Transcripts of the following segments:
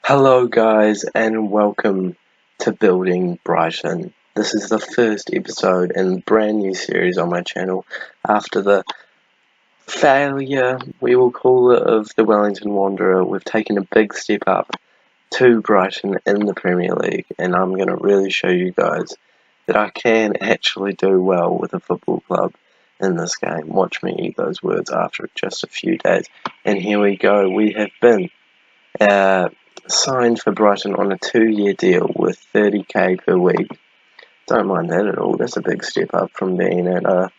Hello guys and welcome to Building Brighton. This is the first episode in a brand new series on my channel after the failure, we will call it, of the Wellington Wanderer. We've taken a big step up to Brighton in the Premier League, and I'm going to really show you guys that I can actually do well with a football club in this game. Watch me eat those words after just a few days. And here we go. We have been signed for Brighton on a 2-year deal with 30k per week. Don't mind that at all. That's a big step up from being at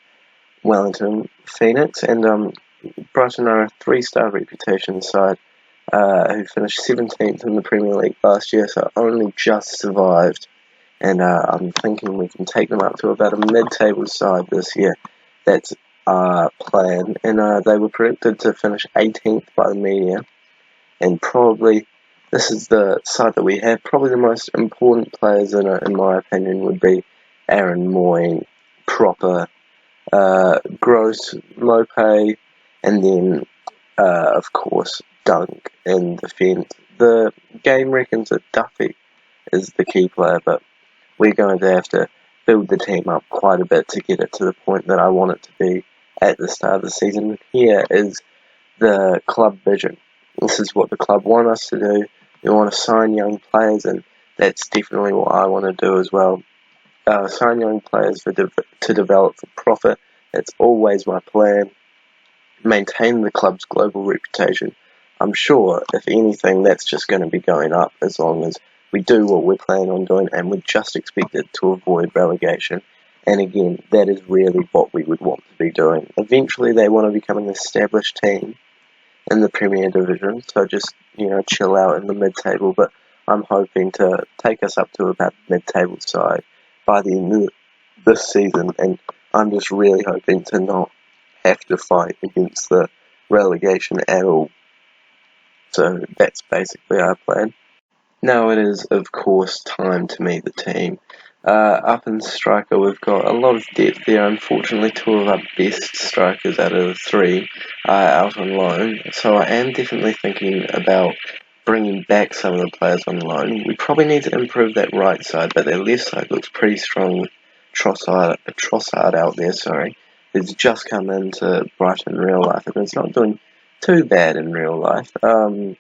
Wellington Phoenix. And Brighton are a 3-star reputation side who finished 17th in the Premier League last year, so only just survived. And I'm thinking we can take them up to about a mid-table side this year. That's our plan. And they were predicted to finish 18th by the media. And probably, this is the side that we have. Probably the most important players in it, in my opinion, would be Aaron Moy, Proper, Gross, Mope, and then, of course, Dunk in defence. The game reckons that Duffy is the key player, but we're going to have to build the team up quite a bit to get it to the point that I want it to be at the start of the season. Here is the club vision. This is what the club want us to do. We want to sign young players, and that's definitely what I want to do as well. Sign young players to develop for profit. That's always my plan. Maintain the club's global reputation. I'm sure, if anything, that's just going to be going up as long as we do what we're planning on doing, and we're just expected to avoid relegation. And again, that is really what we would want to be doing. Eventually, they want to become an established team in the Premier Division, so just, chill out in the mid-table, but I'm hoping to take us up to about the mid-table side by the end of this season, and I'm just really hoping to not have to fight against the relegation at all. So that's basically our plan. Now it is, of course, time to meet the team. Up in striker, we've got a lot of depth there. Unfortunately, 2 of our best strikers out of the 3 are out on loan, so I am definitely thinking about bringing back some of the players on loan. We probably need to improve that right side, but that left side looks pretty strong with Trossard out there, who's just come into Brighton in real life, and it's not doing too bad in real life. In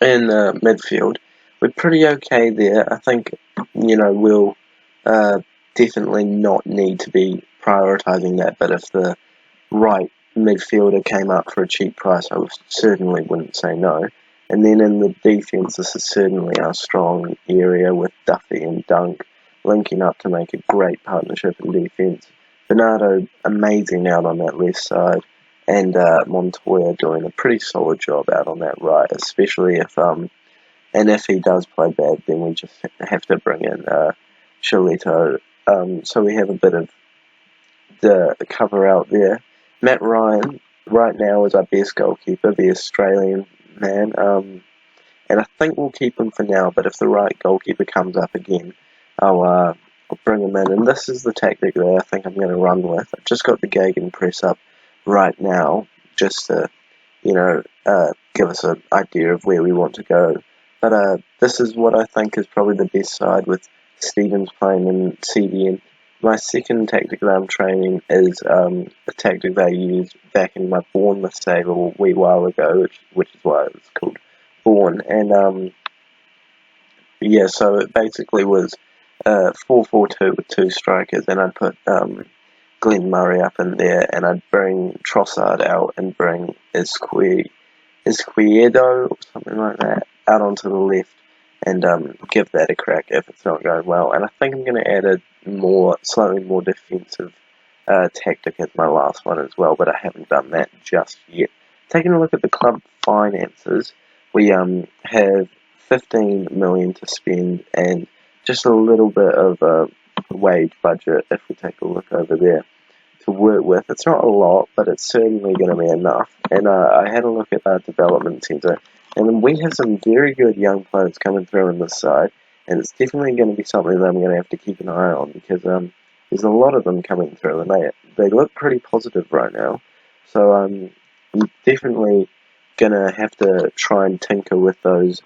midfield, we're pretty okay there. I think, we'll definitely not need to be prioritising that, but if the right midfielder came up for a cheap price, I certainly wouldn't say no. And then in the defence, this is certainly our strong area with Duffy and Dunk linking up to make a great partnership in defence. Bernardo, amazing out on that left side, and Montoya doing a pretty solid job out on that right, especially if he does play bad, then we just have to bring in Chilito. So we have a bit of the cover out there. Matt Ryan, right now, is our best goalkeeper, the Australian man. And I think we'll keep him for now, but if the right goalkeeper comes up again, I'll bring him in. And this is the tactic that I think I'm going to run with. I've just got the Gagan press up right now, just to, give us an idea of where we want to go. But this is what I think is probably the best side, with Stevens playing in CDM. My second tactic that I'm training is a tactic that I used back in my Bournemouth save a wee while ago, which is why it was called Bourne. And so it basically was 4-4-2 with 2 strikers, and I'd put Glenn Murray up in there, and I'd bring Trossard out and bring Izquierdo or something like that out onto the left, and give that a crack if it's not going well. And I think I'm going to add a slightly more defensive tactic as my last one as well, but I haven't done that just yet. Taking a look at the club finances, we have 15 million to spend and just a little bit of a wage budget, if we take a look over there, to work with. It's not a lot, but it's certainly going to be enough. And I had a look at our development centre, and we have some very good young players coming through on this side, and it's definitely going to be something that I'm going to have to keep an eye on, because there's a lot of them coming through, and they look pretty positive right now. So I'm definitely going to have to try and tinker with those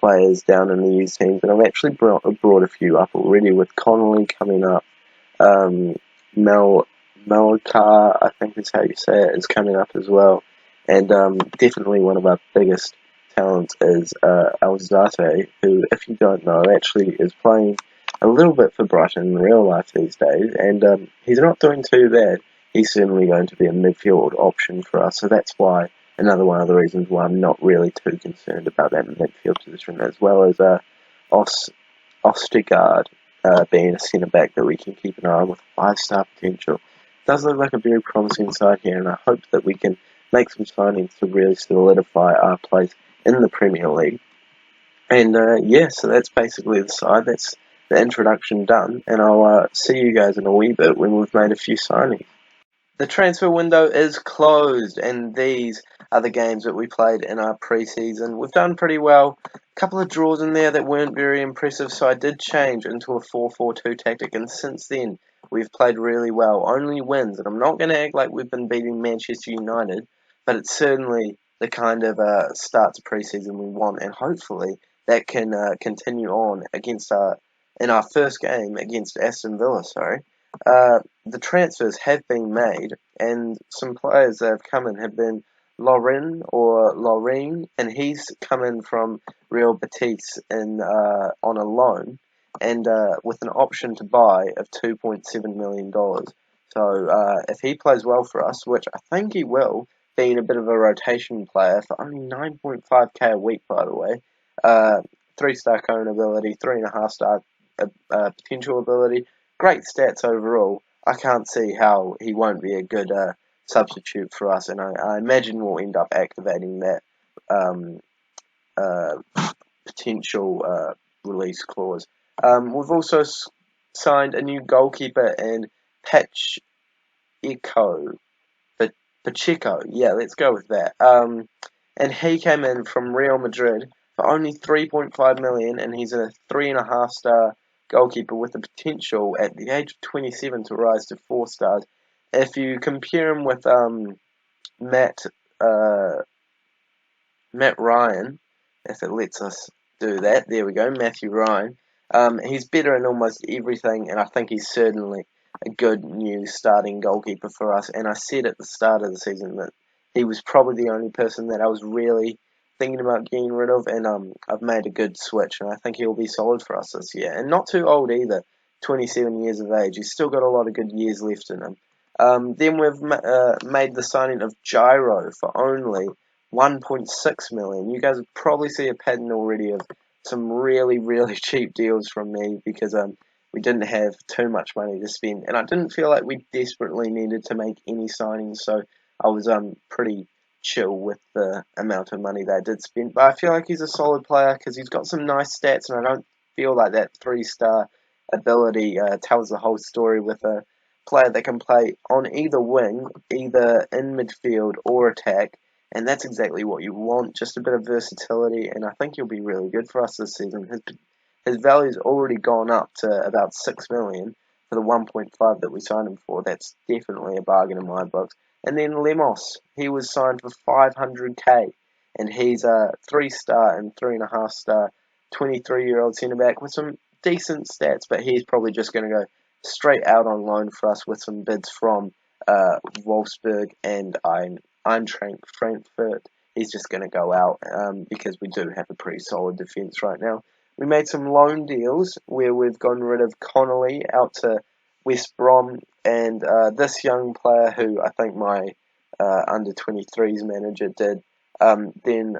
players down in the youth teams, and I've actually brought a few up already, with Connolly coming up. Melkar, I think is how you say it, is coming up as well. And definitely one of our biggest talents is Alzate, who, if you don't know, actually is playing a little bit for Brighton in real life these days, and he's not doing too bad. He's certainly going to be a midfield option for us, so that's why another one of the reasons why I'm not really too concerned about that midfield position, as well as Ostergaard being a centre back that we can keep an eye on with 5-star potential. It does look like a very promising side here, and I hope that we can make some signings to really solidify our place in the Premier League. And so that's basically the side. That's the introduction done, and I'll see you guys in a wee bit when we've made a few signings. The transfer window is closed, and these are the games that we played in our pre-season. We've done pretty well. A couple of draws in there that weren't very impressive, so I did change into a 4-4-2 tactic, and since then we've played really well. Only wins, and I'm not going to act like we've been beating Manchester United, but it's certainly the kind of start to pre-season we want, and hopefully that can continue on in our first game against Aston Villa. The transfers have been made, and some players that have come in have been Lorraine, and he's come in from Real Betis on a loan, and with an option to buy of $2.7 million. So if he plays well for us, which I think he will, being a bit of a rotation player for only 9.5k a week, by the way, 3-star cone ability, 3.5-star potential ability, great stats overall. I can't see how he won't be a good substitute for us, and I imagine we'll end up activating that potential release clause. We've also signed a new goalkeeper in Pacheco. Yeah, let's go with that. And he came in from Real Madrid for only 3.5 million, and he's a 3.5-star goalkeeper with the potential at the age of 27 to rise to 4 stars. If you compare him with Matt Ryan, if it lets us do that, there we go, Matthew Ryan. He's better in almost everything, and I think he's certainly a good new starting goalkeeper for us. And I said at the start of the season that he was probably the only person that I was really thinking about getting rid of, and I've made a good switch, and I think he'll be solid for us this year. And not too old either, 27 years of age. He's still got a lot of good years left in him. Then we've made the signing of Gyro for only 1.6 million. You guys probably see a pattern already of some really, really cheap deals from me, because we didn't have too much money to spend, and I didn't feel like we desperately needed to make any signings, so I was pretty chill with the amount of money that I did spend. But I feel like he's a solid player because he's got some nice stats, and I don't feel like that 3-star ability tells the whole story with a player that can play on either wing, either in midfield or attack, and that's exactly what you want, just a bit of versatility, and I think he'll be really good for us this season. His value's already gone up to about 6 million for the 1.5 that we signed him for. That's definitely a bargain in my books. And then Lemos, he was signed for 500k, and he's a 3-star and 3.5-star 23-year-old centre-back with some decent stats, but he's probably just going to go straight out on loan for us with some bids from Wolfsburg and Eintracht Frankfurt. He's just going to go out because we do have a pretty solid defence right now. We made some loan deals where we've gotten rid of Connolly out to West Brom, and this young player who I think my under-23s manager did. Then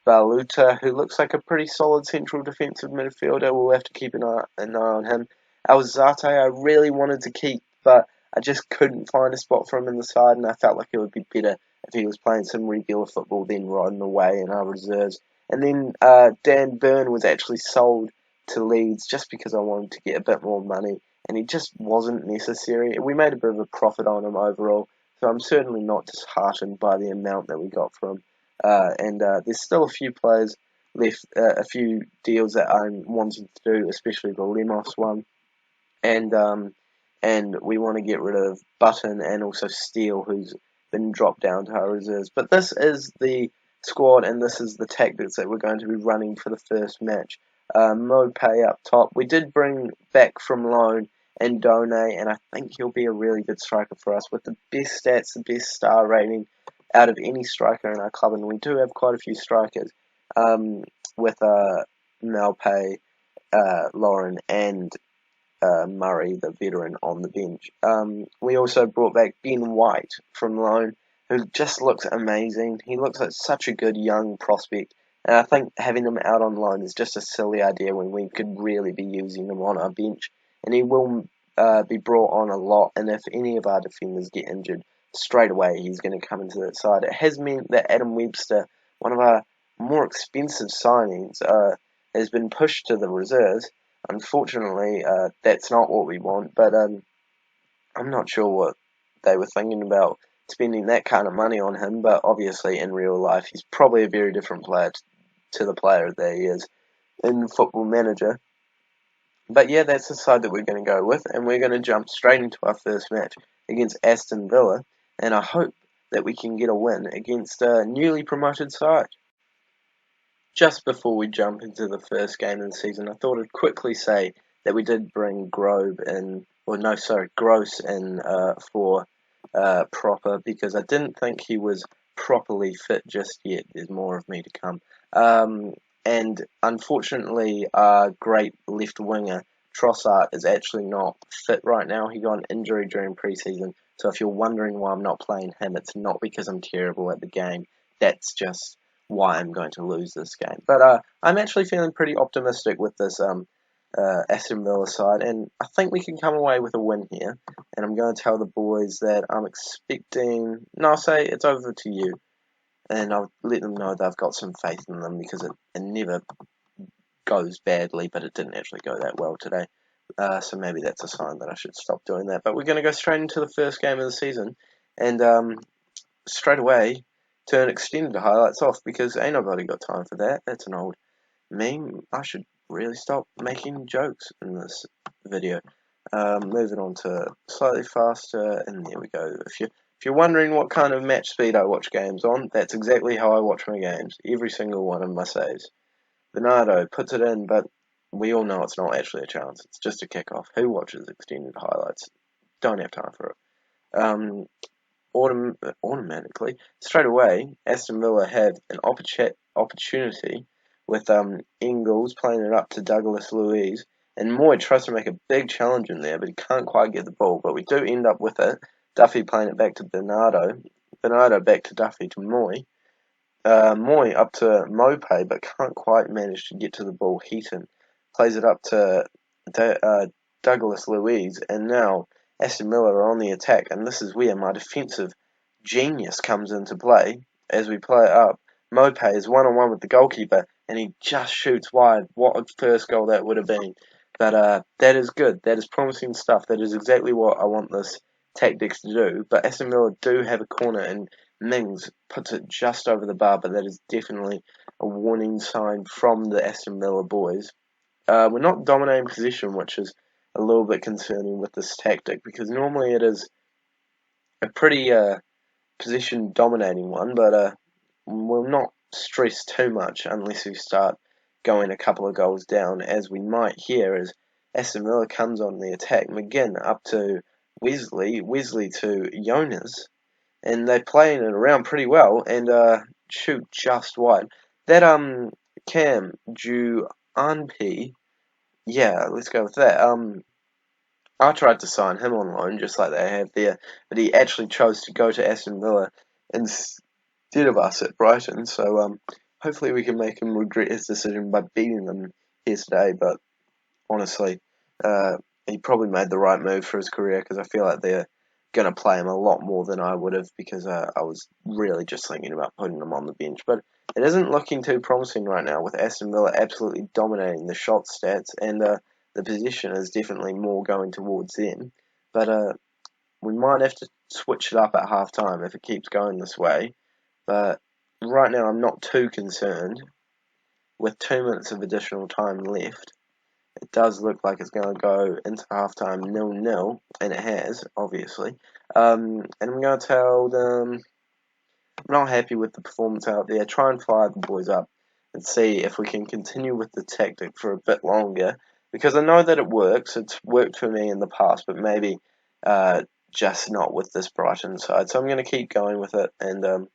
Baluta, who looks like a pretty solid central defensive midfielder. We'll have to keep an eye on him. Alzate I really wanted to keep, but I just couldn't find a spot for him in the side, and I felt like it would be better if he was playing some regular football than rotting away in our reserves. And then Dan Burn was actually sold to Leeds just because I wanted to get a bit more money, and he just wasn't necessary. We made a bit of a profit on him overall, so I'm certainly not disheartened by the amount that we got from him. And there's still a few players left, a few deals that I'm wanting to do, especially the Lemos one. And we want to get rid of Button and also Steele, who's been dropped down to our reserves. But this is the squad, and this is the tactics that we're going to be running for the first match. Mopay up top. We did bring back from loan and Done, and I think he'll be a really good striker for us with the best stats, the best star rating out of any striker in our club, and we do have quite a few strikers with Malpay, Lauren, and Murray, the veteran, on the bench. We also brought back Ben White from loan, who just looks amazing. He looks like such a good young prospect, and I think having him out on loan is just a silly idea when we could really be using him on our bench. And he will be brought on a lot, and if any of our defenders get injured, straight away he's going to come into that side. It has meant that Adam Webster, one of our more expensive signings, has been pushed to the reserves. Unfortunately, that's not what we want, but I'm not sure what they were thinking about spending that kind of money on him, but obviously in real life he's probably a very different player to the player that he is in Football Manager. But yeah, that's the side that we're going to go with, and we're going to jump straight into our first match against Aston Villa, and I hope that we can get a win against a newly promoted side. Just before we jump into the first game of the season, I thought I'd quickly say that we did bring Gross in for proper, because I didn't think he was properly fit just yet. There's more of me to come. And unfortunately, our great left winger, Trossard, is actually not fit right now. He got an injury during pre-season, so if you're wondering why I'm not playing him, it's not because I'm terrible at the game. That's just why I'm going to lose this game. But I'm actually feeling pretty optimistic with this Aston Villa side, and I think we can come away with a win here. And I'm going to tell the boys that I'm expecting... No, I'll say it's over to you. And I'll let them know that I've got some faith in them, because it never goes badly, but it didn't actually go that well today. So maybe that's a sign that I should stop doing that. But we're going to go straight into the first game of the season, and straight away turn extended highlights off, because ain't nobody got time for that. That's an old meme. I should really stop making jokes in this video. Moving on to slightly faster, and there we go. If you're wondering what kind of match speed I watch games on, that's exactly how I watch my games. Every single one of my saves. Bernardo puts it in, but we all know it's not actually a chance. It's just a kickoff. Who watches extended highlights? Don't have time for it. Automatically, straight away, Aston Villa have an opportunity with Ingles playing it up to Douglas Luiz, and Moy tries to make a big challenge in there, but he can't quite get the ball, but we do end up with it. Duffy playing it back to Bernardo back to Duffy to Moy, Moy up to Mopay, but can't quite manage to get to the ball. Heaton plays it up to Douglas Luiz, and now Aston Villa are on the attack, and this is where my defensive genius comes into play. As we play it up, Mopay is one-on-one with the goalkeeper, and he just shoots wide. What a first goal that would have been. But that is good. That is promising stuff. That is exactly what I want this tactics to do. But Aston Villa do have a corner, and Mings puts it just over the bar, but that is definitely a warning sign from the Aston Villa boys. We're not dominating possession, which is a little bit concerning with this tactic, because normally it is a pretty position dominating one, but we'll not stress too much unless we start going a couple of goals down, as we might here as Aston Villa comes on the attack. McGinn up to Wesley to Jonas, and they're playing it around pretty well, and shoot just wide. That Cam Juanpi, yeah, let's go with that. I tried to sign him on loan, just like they have there, but he actually chose to go to Aston Villa instead of us at Brighton, so hopefully we can make him regret his decision by beating them here today, but honestly, he probably made the right move for his career, because I feel like they're going to play him a lot more than I would have, because I was really just thinking about putting him on the bench, but it isn't looking too promising right now, with Aston Villa absolutely dominating the shot stats, and the position is definitely more going towards them, but we might have to switch it up at half time if it keeps going this way, but right now I'm not too concerned. With 2 minutes of additional time left, it does look like it's going to go into half-time 0-0, and it has, obviously. And I'm going to tell them not happy with the performance out there. Try and fire the boys up and see if we can continue with the tactic for a bit longer, because I know that it works. It's worked for me in the past, but maybe just not with this Brighton side. So I'm going to keep going with it, and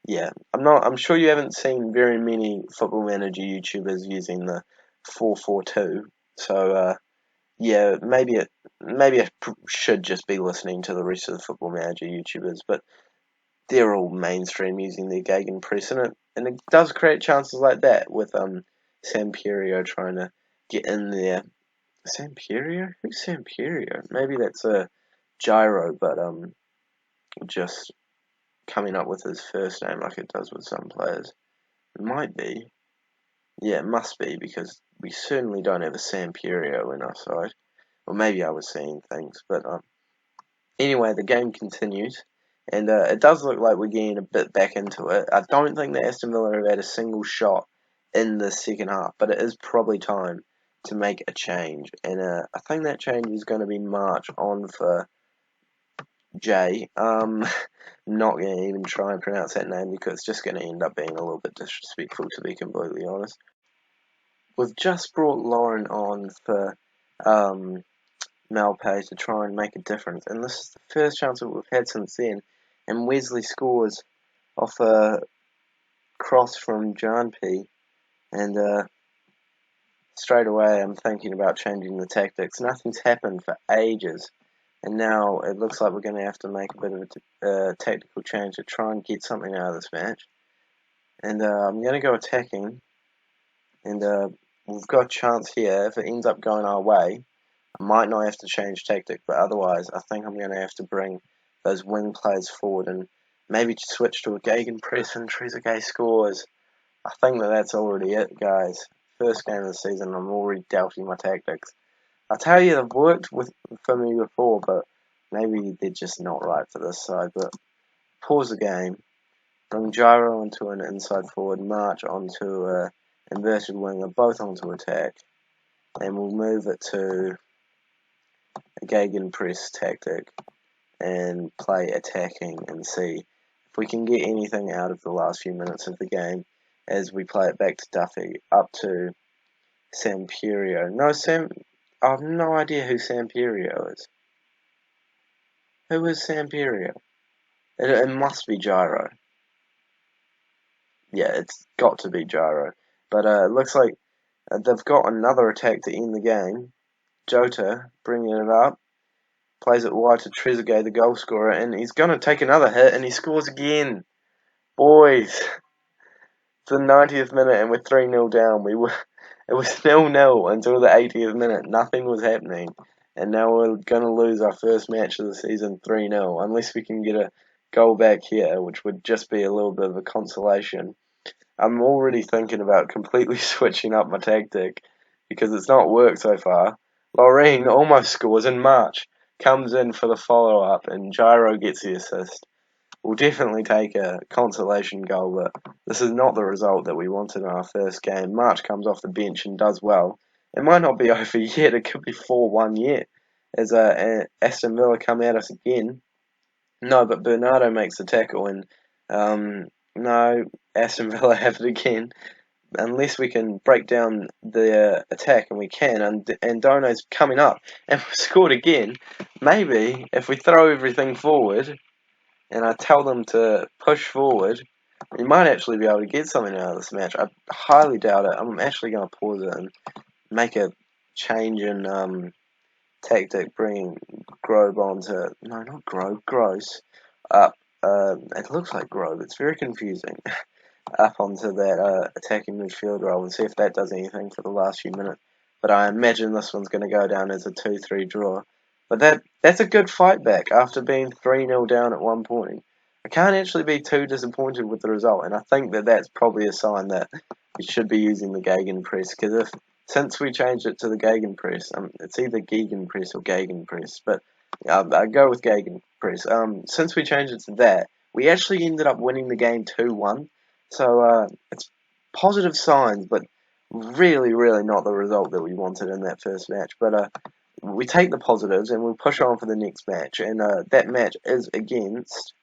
yeah, I'm sure you haven't seen very many Football Manager YouTubers using the 4-4-2. So yeah, maybe I should just be listening to the rest of the Football Manager YouTubers, but they're all mainstream using their Gegenpress, and it does create chances like that with Samperio trying to get in there. Samperio? Who's Samperio? Maybe that's a Gyro, but just coming up with his first name like it does with some players. It might be. Yeah, it must be, because we certainly don't have a Samperio in our side. Or maybe I was seeing things, but anyway, the game continues, and it does look like we're getting a bit back into it. I don't think that Aston Villa have had a single shot in the second half, but it is probably time to make a change, and I think that change is going to be March on for Jay. Not going to even try and pronounce that name because it's just going to end up being a little bit disrespectful, to be completely honest. We've just brought Lauren on for Malpay to try and make a difference, and this is the first chance that we've had since then, and Wesley scores off a cross from John P, and straight away I'm thinking about changing the tactics. Nothing's happened for ages, and now it looks like we're going to have to make a bit of a tactical change to try and get something out of this match, and I'm going to go attacking, and we've got a chance here. If it ends up going our way, I might not have to change tactic, but otherwise I think I'm going to have to bring those wing players forward and maybe switch to a Gegenpress and Trezeguet scores. I think that's already it, guys. First game of the season, I'm already doubting my tactics. I tell you, they've worked for me before, but maybe they're just not right for this side. But pause the game, bring Gyro onto an inside forward, March onto a inverted winger, both onto attack, and we'll move it to a Gegenpress tactic and play attacking and see if we can get anything out of the last few minutes of the game as we play it back to Duffy, up to Samperio. I have no idea who Samperio is. Who is Samperio? It must be Gyro. Yeah, it's got to be Gyro. But it looks like they've got another attack to end the game. Jota bringing it up. Plays it wide to Trezeguet, the goal scorer, and he's going to take another hit, and he scores again. Boys, it's the 90th minute, and we're 3-0 down. It was 0-0 until the 80th minute. Nothing was happening, and now we're going to lose our first match of the season 3-0, unless we can get a goal back here, which would just be a little bit of a consolation. I'm already thinking about completely switching up my tactic, because it's not worked so far. Lorraine almost scores in March. Comes in for the follow-up, and Gyro gets the assist. We'll definitely take a consolation goal, but this is not the result that we wanted in our first game. March comes off the bench and does well. It might not be over yet. It could be 4-1 yet, as Aston Villa come at us again. No, but Bernardo makes the tackle, and no, Aston Villa have it again. Unless we can break down the attack, and we can, and Dono's coming up, and we've scored again. Maybe if we throw everything forward, and I tell them to push forward, we might actually be able to get something out of this match. I highly doubt it. I'm actually going to pause it and make a change in tactic, bringing Grove onto, no, not Grove, Gross, up. It looks like Grove. It's very confusing. Up onto that attacking midfield role and see if that does anything for the last few minutes. But I imagine this one's going to go down as a 2-3 draw. But that's a good fight back after being 3-0 down at one point. I can't actually be too disappointed with the result, and I think that's probably a sign that we should be using the Gegenpress, because since we changed it to the Gegenpress, it's either Gegenpress or Gegenpress, but I go with Gegenpress. Since we changed it to that, we actually ended up winning the game 2-1. So it's positive signs, but really, really not the result that we wanted in that first match. But we take the positives and we'll push on for the next match. And that match is against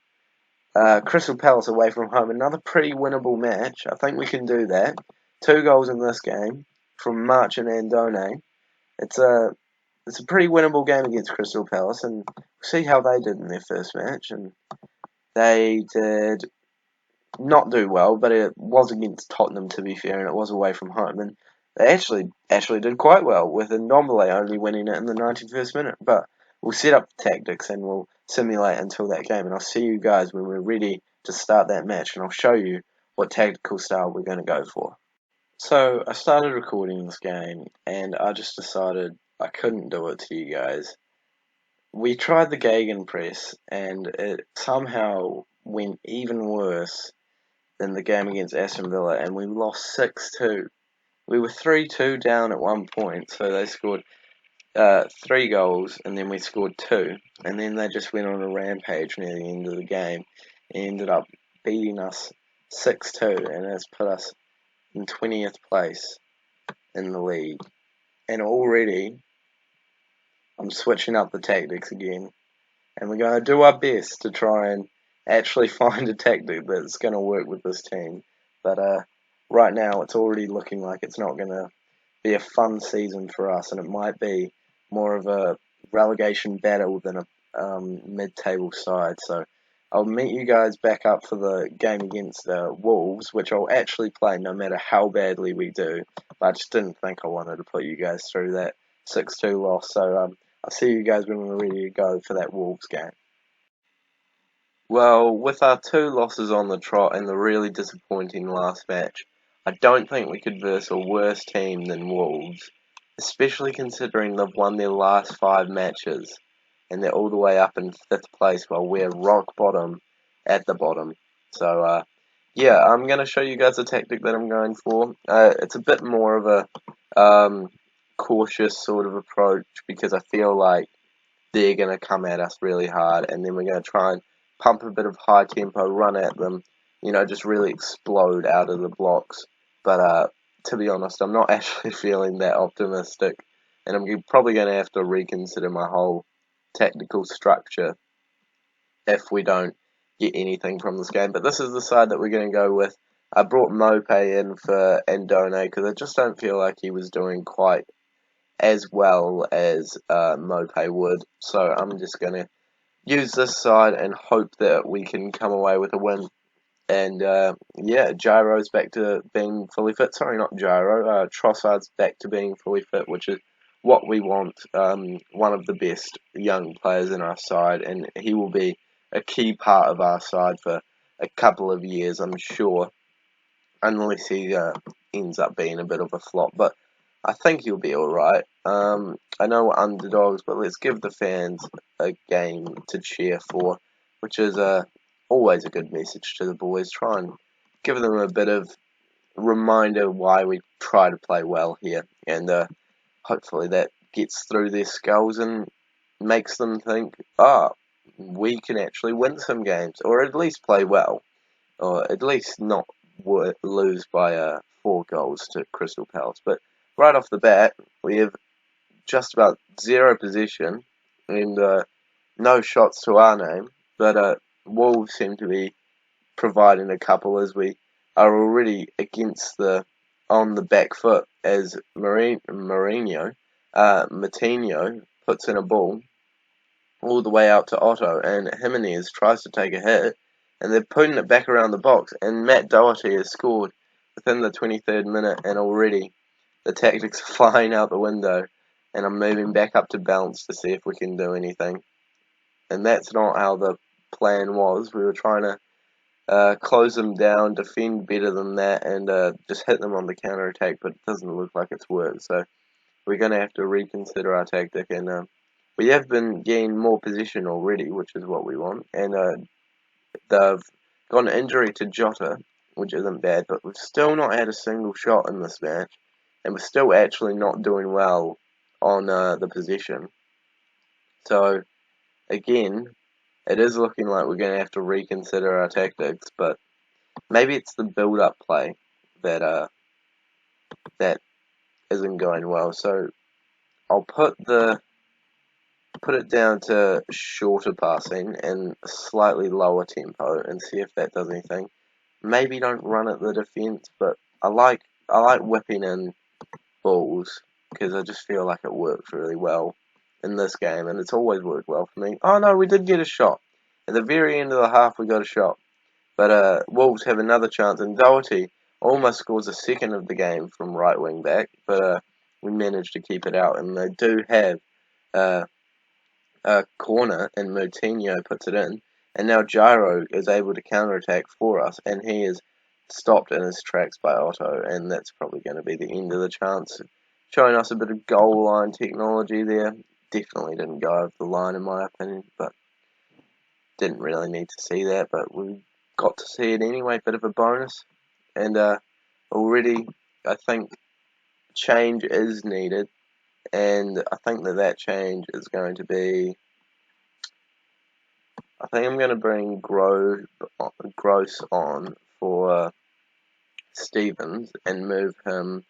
Crystal Palace away from home, another pretty winnable match. I think we can do that. 2 goals in this game from March and Andone. It's a pretty winnable game against Crystal Palace, and we'll see how they did in their first match. And they did not do well, but it was against Tottenham, to be fair, and it was away from home. And they actually did quite well, with Ndombele only winning it in the 91st minute. But we'll set up the tactics and we'll simulate until that game. And I'll see you guys when we're ready to start that match, and I'll show you what tactical style we're going to go for. So I started recording this game, and I just decided I couldn't do it to you guys. We tried the Gegenpress, and it somehow went even worse than the game against Aston Villa, and we lost 6-2. We were 3-2 down at one point, so they scored 3 goals, and then we scored 2, and then they just went on a rampage near the end of the game, and ended up beating us 6-2, and it's put us in 20th place in the league. And already, I'm switching up the tactics again, and we're going to do our best to try and actually find a tactic that's going to work with this team. But right now, it's already looking like it's not going to be a fun season for us, and it might be more of a relegation battle than a mid-table side. So I'll meet you guys back up for the game against Wolves, which I'll actually play no matter how badly we do. But I just didn't think I wanted to put you guys through that 6-2 loss. So I'll see you guys when we're ready to go for that Wolves game. Well, with our 2 losses on the trot and the really disappointing last match, I don't think we could verse a worse team than Wolves, especially considering they've won their last 5 matches, and they're all the way up in 5th place while we're rock bottom at the bottom. So, yeah, I'm going to show you guys a tactic that I'm going for. It's a bit more of a cautious sort of approach, because I feel like they're going to come at us really hard, and then we're going to try and pump a bit of high tempo, run at them, just really explode out of the blocks. But to be honest, I'm not actually feeling that optimistic, and I'm probably going to have to reconsider my whole tactical structure if we don't get anything from this game. But this is the side that we're going to go with. I brought Mope in for Andone because I just don't feel like he was doing quite as well as Mope would. So I'm just going to use this side and hope that we can come away with a win. And yeah, Gyro's back to being fully fit. Sorry, not Gyro. Trossard's back to being fully fit, which is what we want. One of the best young players in our side, and he will be a key part of our side for a couple of years, I'm sure, unless he ends up being a bit of a flop. But I think he'll be alright. I know we're underdogs, but let's give the fans a game to cheer for, which is always a good message to the boys. Try and give them a bit of reminder why we try to play well here, and hopefully that gets through their skulls and makes them think, we can actually win some games, or at least play well, or at least not lose by 4 goals to Crystal Palace. But right off the bat, we have just about 0 possession and no shots to our name, but Wolves seem to be providing a couple, as we are already on the back foot, as Moutinho puts in a ball all the way out to Otto, and Jimenez tries to take a hit, and they're putting it back around the box, and Matt Doherty has scored within the 23rd minute, and already the tactics are flying out the window, and I'm moving back up to balance to see if we can do anything. And that's not how the plan was. We were trying to close them down, defend better than that, and just hit them on the counter-attack, but it doesn't look like it's worked. So we're going to have to reconsider our tactic, and we have been getting more position already, which is what we want. And they've got an injury to Jota, which isn't bad, but we've still not had a single shot in this match, and we're still actually not doing well on the possession. So again, it is looking like we're going to have to reconsider our tactics, but maybe it's the build-up play that isn't going well. So I'll put the put it down to shorter passing and slightly lower tempo and see if that does anything. Maybe don't run at the defence, but I like whipping in balls because I just feel like it works really well in this game, and it's always worked well for me. Oh no, we did get a shot. At the very end of the half, we got a shot. But Wolves have another chance, and Doherty almost scores a second of the game from right wing back, but we managed to keep it out, and they do have a corner, and Moutinho puts it in, and now Gyro is able to counterattack for us, and he is stopped in his tracks by Otto, and that's probably going to be the end of the chance. Showing us a bit of goal line technology there. Definitely didn't go over the line in my opinion, but didn't really need to see that, but we got to see it anyway, bit of a bonus. And already I think change is needed, and I think that change is going to be, I think I'm going to bring Gross on for Stevens and move him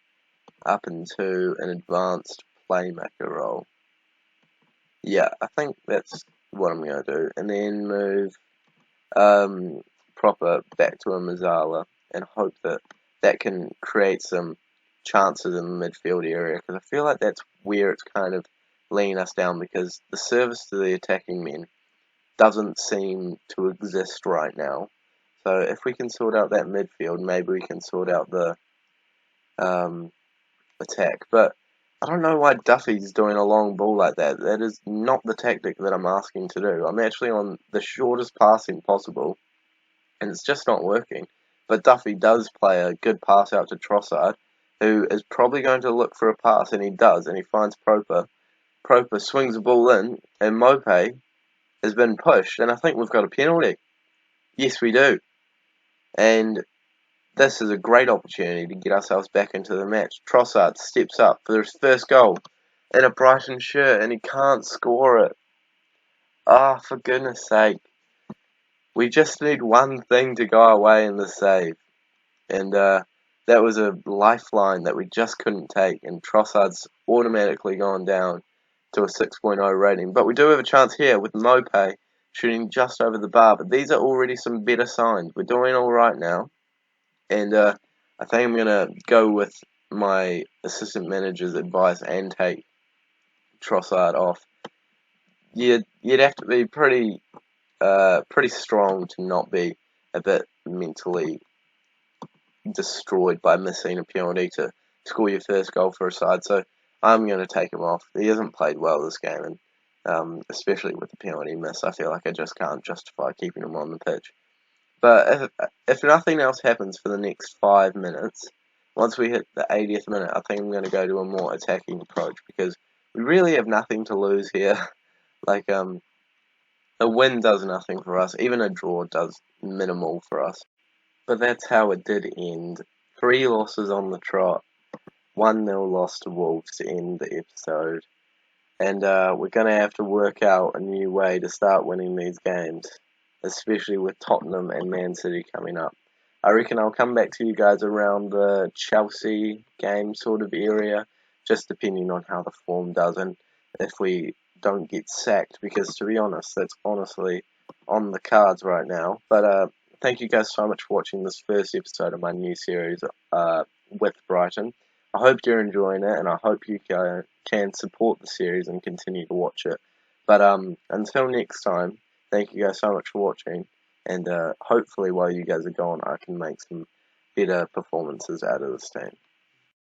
up into an advanced playmaker role. Yeah, I think that's what I'm going to do. And then move Proper back to a Mazzala and hope that can create some chances in the midfield area, because I feel like that's where it's kind of leading us down, because the service to the attacking men doesn't seem to exist right now. So if we can sort out that midfield, maybe we can sort out the attack. But I don't know why Duffy's doing a long ball like that. That is not the tactic that I'm asking to do. I'm actually on the shortest passing possible, and it's just not working. But Duffy does play a good pass out to Trossard, who is probably going to look for a pass, and he does, and he finds Proper. Proper swings the ball in, and Mope has been pushed, and I think we've got a penalty. Yes, we do. And this is a great opportunity to get ourselves back into the match. Trossard steps up for his first goal in a Brighton shirt, and he can't score it. Ah, for goodness sake. We just need one thing to go away in the save. And that was a lifeline that we just couldn't take, and Trossard's automatically gone down to a 6.0 rating. But we do have a chance here with Mope shooting just over the bar, but these are already some better signs. We're doing alright now, and I think I'm going to go with my assistant manager's advice and take Trossard off. You'd have to be pretty strong to not be a bit mentally destroyed by missing a penalty to score your first goal for a side. So I'm going to take him off. He hasn't played well this game, and especially with the penalty miss, I feel like I just can't justify keeping him on the pitch. But if nothing else happens for the next 5 minutes, once we hit the 80th minute, I think I'm going to go to a more attacking approach, because we really have nothing to lose here. Like, a win does nothing for us. Even a draw does minimal for us. But that's how it did end. 3 losses on the trot. 1-0 loss to Wolves to end the episode. And we're going to have to work out a new way to start winning these games, especially with Tottenham and Man City coming up. I reckon I'll come back to you guys around the Chelsea game sort of area, just depending on how the form does and if we don't get sacked, because to be honest, that's honestly on the cards right now. But thank you guys so much for watching this first episode of my new series with Brighton. I hope you're enjoying it, and I hope you can support the series and continue to watch it. But until next time, thank you guys so much for watching, and hopefully while you guys are gone, I can make some better performances out of this team.